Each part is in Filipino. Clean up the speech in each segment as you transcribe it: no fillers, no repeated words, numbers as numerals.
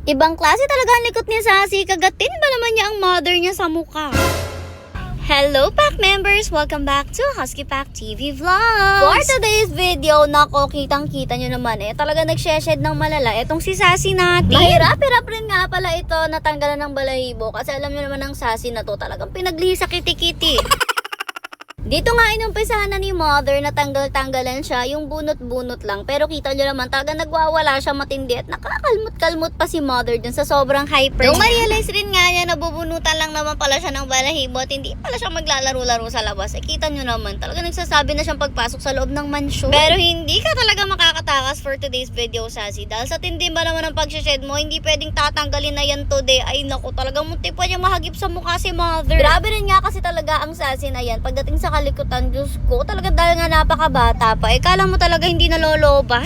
Ibang klase talaga ang likot ni Sassy. Kagatin ba naman niya ang mother niya sa mukha? Hello Pack members! Welcome back to Husky Pack TV Vlogs! For today's video, nako, kitang-kita nyo naman talaga nagseshed ng malala etong si Sassy natin. Mahirap-hirap rin nga pala ito natanggalan ng balahibo kasi alam nyo naman ang Sassy na to talagang pinaglihi sa kiti-kiti. Dito nga inumpisahan na ni mother na tanggal-tanggalan siya, yung bunot-bunot lang. Pero kita nyo naman, talaga nagwawala siya matindi at nakakalmot-kalmot pa si mother dun sa sobrang hyper niya. Nung ma-realize rin nga niya, nabubunutan lang naman pala siya ng balahibo at hindi pala siya maglalaro-laro sa labas. Kita nyo naman, talaga nagsasabi na siyang pagpasok sa loob ng mansyon. Pero hindi ka talaga makakatakas for today's video, Sassy. Dahil sa tindi ba naman ang pag-shed mo, hindi pwedeng tatanggalin na yan today. Ay naku, talagang munti pa niya mahagip sa mukha si mother. Grabe rin nga kasi talaga ang Sassy na yan. Pagdating sa kalikutan, Diyos ko, talaga dahil nga napakabata pa, kala mo talaga hindi naloloba.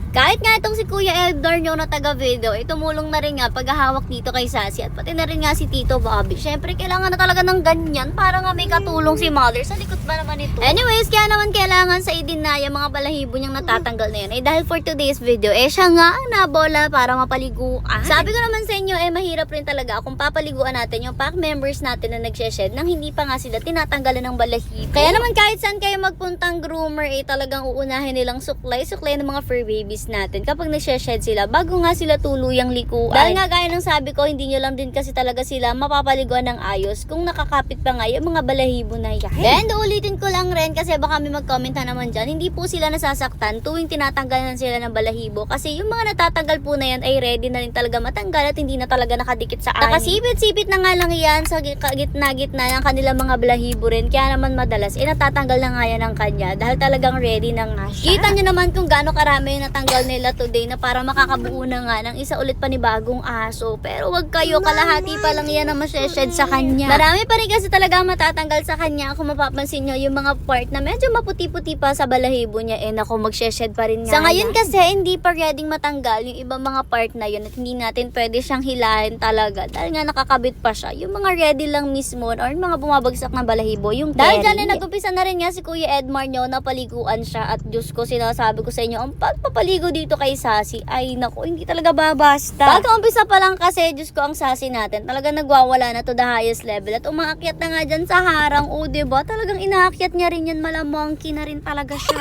Kahit nga itong si Kuya Eldar nyo na taga-video, tumulong na rin nga paghahawak dito kay Sassy at pati na rin nga si Tito Bobby. Syempre, kailangan na talaga ng ganyan para nga may katulong si mother. Sa likod ba naman ito? Anyways, kaya naman kailangan sa idinaya mga balahibo niyang natatanggal na yan. Dahil for today's video, siya nga ang nabola para mapaliguan. Sabi ko naman sa inyo, mahirap rin talaga kung papaliguan natin yung pack members natin na nagseshed nang hindi pa nga sila tinatanggalan ng balahibo. Kaya naman kahit saan kayo magpuntang groomer, talagang uunahin nilang suklay-suklay ng mga fur babies natin kapag nagseshed sila bago nga sila tuluyang likuan. Dahil nga gaya ng sabi ko, hindi nyo lang din kasi talaga sila mapapaliguan ng ayos kung nakakapit pa nga yung mga balahibo na yan. Then ulitin ko lang rin kasi baka may mag-comment na naman dyan, hindi po sila nasasaktan tuwing tinatanggalan sila ng balahibo kasi yung mga natatanggal po na yan ay ready na rin talaga matanggal at hindi na talaga nakadikit sa ani. Nakasipit-sipit na nga lang yan sa gitna-gitna ng kanilang mga balahibo rin, kaya naman madalas natatanggal na nga yan ng kanya dahil talagang ready na nga siya. Kita nyo naman kung gaano karami yung natanggal nila today na para makakabuo na nga ng isa ulit panibagong aso. Pero wag kayo, kalahati pa lang yan na masyeshed sa kanya. Marami pa rin kasi talaga matatanggal sa kanya. Kung mapapansin nyo, yung mga part na medyo maputi-puti pa sa balahibo niya, naku, magseshed pa rin nga. Sa ngayon kasi, hindi pa ready matanggal yung ibang mga part na yun at hindi natin pwede siyang hilahin talaga dahil nga nakakabit pa siya. Yung mga ready lang mismo or yung mga bumabagsak na balahibo, yung dahil dyan nag-umpisa na rin nga si Kuya Edmar nyo na paliguan siya at Diyos ko, sinasabi ko sa inyo, ang pagpapaligo dito kay Sassy, ay naku, hindi talaga babasta. Pagka-umpisa pa lang kasi, Diyos ko, ang Sassy natin, talaga nagwawala na to the highest level at umaakyat na nga dyan sa harang, diba? Talagang inaakyat niya rin yan, malamangki na rin talaga siya.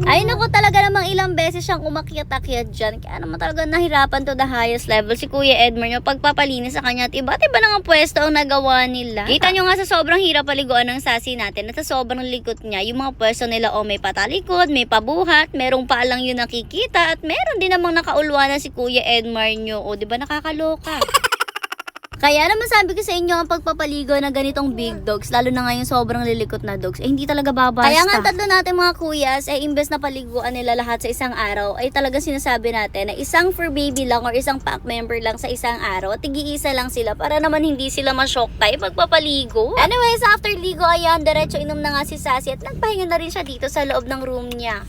Ay naku, talaga namang ilang beses siyang umakyat-akyat dyan. Kaya naman talaga nahirapan to the highest level si Kuya Edmar nyo pagpapalinis sa kanya at iba't iba na nga pwesto ang nagawa nila. Kita nyo nga sa sobrang hirap paliguan ng Sassy natin at sa sobrang likot niya, yung mga pwesto nila may patalikod, may pabuhat, merong paalang yun nakikita at meron din namang nakaulwa na si Kuya Edmar nyo. Diba nakakaloka? Kaya naman sabi ko sa inyo, ang pagpapaligo na ganitong big dogs, lalo na ngayon sobrang lilikot na dogs, hindi talaga babasta. Kaya nga tatlo natin mga kuyas, imbes na paliguan nila lahat sa isang araw, ay talaga sinasabi natin na isang fur baby lang or isang pack member lang sa isang araw, at tig-iisa lang sila para naman hindi sila ma-shock tayo pagpapaligo. Anyways, after ligo, ayan, diretso inom na nga si Sassy at nagpahinga na rin siya dito sa loob ng room niya.